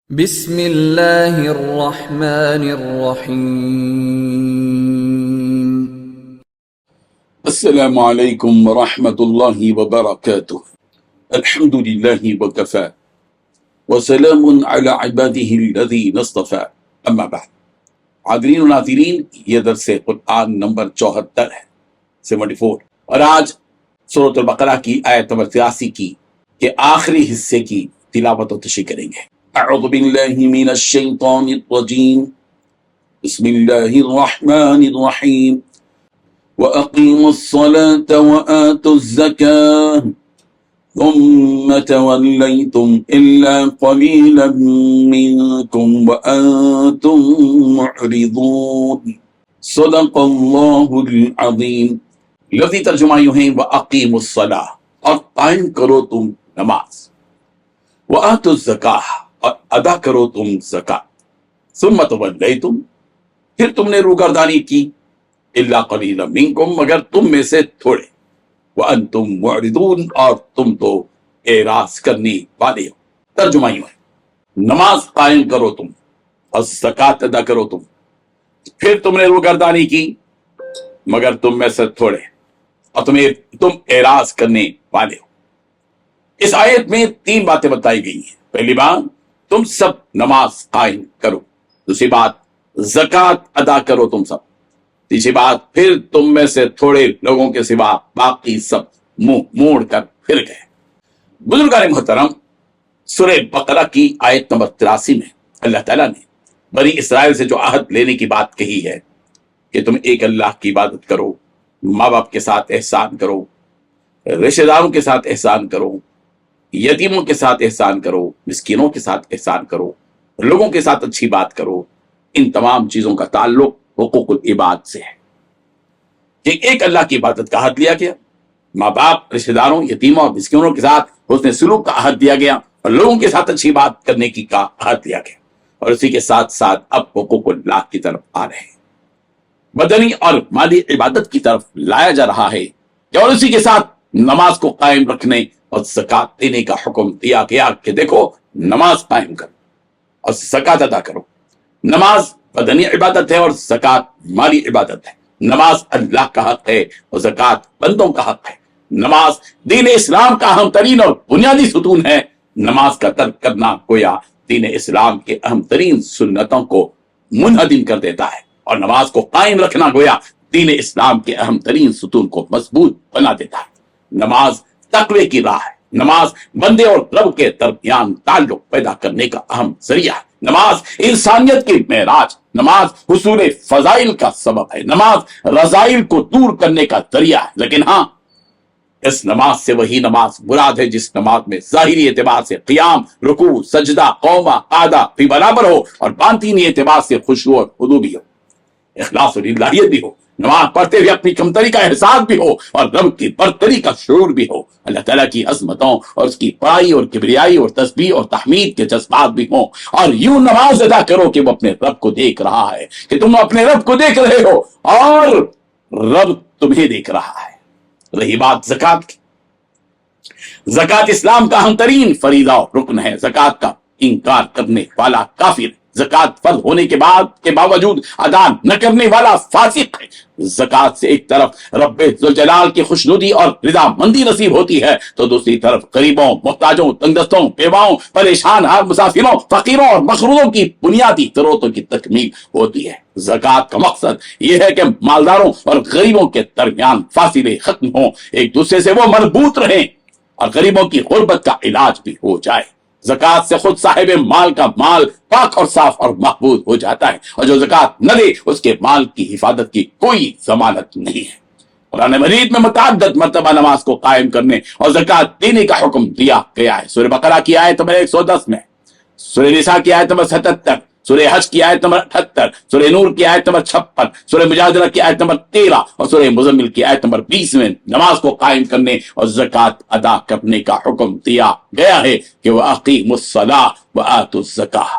بسم اللہ الرحمن الرحیم۔ السلام علیکم ورحمۃ اللہ وبرکاتہ۔ الحمد للہ وکفی وسلام علی عبادہ الذین اصطفی، اما بعد۔ حاضرین و ناظرین، یہ درس قرآن نمبر 74 ہے، 74، اور آج سورۃ البقرہ کی آیت نمبر 83 کی کے آخری حصے کی تلاوت و تشریح کریں گے۔ اعوذ باللہ من الشیطان الرجیم، بسم اللہ الرحمن الرحیم۔ وَأَقِيمُوا الصَّلَاةَ وَآتُوا الزَّكَاةَ ثُمَّ تَوَلَّيْتُمْ إِلَّا قَلِيلًا مِّنكُمْ وَأَنتُم مُّعْرِضُونَ۔ صدق اللہ العظیم۔ لفظی ترجمہ یوں ہے، وَأَقِيمُوا الصَّلَاةَ، اور قائم کرو تم نماز، وَآتُوا الزَّكَاةَ، اور ادا کرو تم زکات، ثم تولیتم، پھر تم نے روگردانی کی، الا قلیلا منکم، مگر تم میں سے تھوڑے، وانتم معرضون، اور تم تو اعراض کرنے والے ہو۔ ترجمہ یوں ہے، نماز قائم کرو تم اور زکات ادا کرو تم، پھر تم نے روگردانی کی مگر تم میں سے تھوڑے، اور تم اعراض کرنے والے ہو۔ اس آیت میں 3 باتیں بتائی گئی ہیں۔ پہلی بات، تم سب نماز قائم کرو۔ دوسری بات، زکات ادا کرو تم سب۔ تیسری بات، پھر تم میں سے تھوڑے لوگوں کے سوا باقی سب منہ موڑ کر پھر گئے۔ بزرگان محترم، سورہ بقرہ کی آیت نمبر 83 میں اللہ تعالیٰ نے بنی اسرائیل سے جو عہد لینے کی بات کہی ہے کہ تم ایک اللہ کی عبادت کرو، ماں باپ کے ساتھ احسان کرو، رشتہ داروں کے ساتھ احسان کرو، یتیموں کے ساتھ احسان کرو، مسکینوں کے ساتھ احسان کرو، لوگوں کے ساتھ اچھی بات کرو، ان تمام چیزوں کا تعلق حقوق العباد سے ہے کہ ایک اللہ کی عبادت کا عہد لیا گیا، ماں باپ، رشتہ داروں، یتیموں اور مسکینوں کے ساتھ حسن سلوک کا عہد دیا گیا، اور لوگوں کے ساتھ اچھی بات کرنے کی کا عہد دیا گیا، اور اسی کے ساتھ ساتھ اب حقوق اللہ کی طرف آ رہے ہیں، بدنی اور مالی عبادت کی طرف لایا جا رہا ہے، اور اسی کے ساتھ نماز کو قائم رکھنے اور زکات دینے کا حکم دیا گیا کہ دیکھو نماز قائم کرو اور زکات ادا کرو۔ نماز بدنی عبادت ہے اور زکات مالی عبادت ہے۔ نماز اللہ کا حق ہے اور زکات بندوں کا حق ہے۔ نماز دین اسلام کا اہم ترین اور بنیادی ستون ہے۔ نماز کا ترک کرنا گویا دین اسلام کے اہم ترین سنتوں کو منہدم کر دیتا ہے، اور نماز کو قائم رکھنا گویا دین اسلام کے اہم ترین ستون کو مضبوط بنا دیتا ہے۔ نماز تقوی کی راہ ہے۔ نماز بندے اور رب کے درمیان تعلق پیدا کرنے کا اہم ذریعہ ہے۔ نماز انسانیت کی معراج، نماز حصول فضائل کا سبب ہے، نماز رذائل کو دور کرنے کا ذریعہ ہے۔ لیکن ہاں، اس نماز سے وہی نماز مراد ہے جس نماز میں ظاہری اعتبار سے قیام، رکوع، سجدہ، قومہ، قعدہ بھی برابر ہو، اور باطنی اعتبار سے خشوع اور خضوع بھی ہو، اخلاص اور للہیت بھی ہو، نماز پڑھتے ہوئے اپنی کمتری کا احساس بھی ہو اور رب کی برتری کا شعور بھی ہو، اللہ تعالیٰ کی عظمتوں اور اس کی بڑائی اور کبریائی اور تسبیح اور تحمید کے جذبات بھی ہوں، اور یوں نماز ادا کرو کہ وہ اپنے رب کو دیکھ رہا ہے، کہ تم اپنے رب کو دیکھ رہے ہو اور رب تمہیں دیکھ رہا ہے۔ رہی بات زکات کی، زکات اسلام کا اہم ترین فریضہ اور رکن ہے۔ زکات کا انکار کرنے والا کافر ہے۔ زکات فرض ہونے کے باوجود ادا نہ کرنے والا فاسق ہے۔ زکات سے ایک طرف رب ذوالجلال کی خوشنودی اور رضا مندی نصیب ہوتی ہے، تو دوسری طرف غریبوں، محتاجوں، تنگدستوں، بیواؤں، پریشان حال مسافروں، فقیروں اور مخروضوں کی بنیادی ضرورتوں کی تکمیل ہوتی ہے۔ زکات کا مقصد یہ ہے کہ مالداروں اور غریبوں کے درمیان فاصلے ختم ہوں، ایک دوسرے سے وہ مربوط رہیں، اور غریبوں کی غربت کا علاج بھی ہو جائے۔ زکات سے خود صاحب مال کا مال پاک اور صاف اور محفوظ ہو جاتا ہے، اور جو زکات نہ دے اس کے مال کی حفاظت کی کوئی ضمانت نہیں ہے۔ قرآن مجید میں متعدد مرتبہ نماز کو قائم کرنے اور زکات دینے کا حکم دیا گیا ہے۔ سورہ بقرہ کی آیت نمبر 110 میں، سورہ نساء کی آیت نمبر 77، سورہ حج کی آیت نمبر 78، سورہ نور کی آیت نمبر 56، سورہ مجادلہ کی آیت نمبر 13 اور سورہ مزمل کی آیت نمبر 20 میں نماز کو قائم کرنے اور زکات ادا کرنے کا حکم دیا گیا ہے کہ وَأَقِيمُوا الصَّلَاةَ وَآتُوا الزَّكَاةَ۔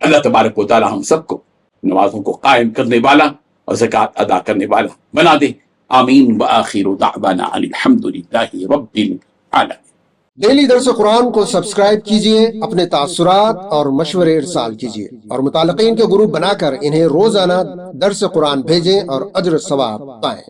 اللہ تبارک و تعالی ہم سب کو نمازوں کو قائم کرنے والا اور زکات ادا کرنے والا بنا دے۔ آمین۔ وآخر دعوانا ان الحمد للہ رب العالمین۔ ڈیلی درس قرآن کو سبسکرائب کیجئے، اپنے تاثرات اور مشورے ارسال کیجئے اور متعلقین کے گروپ بنا کر انہیں روزانہ درس قرآن بھیجیں اور اجر ثواب پائیں۔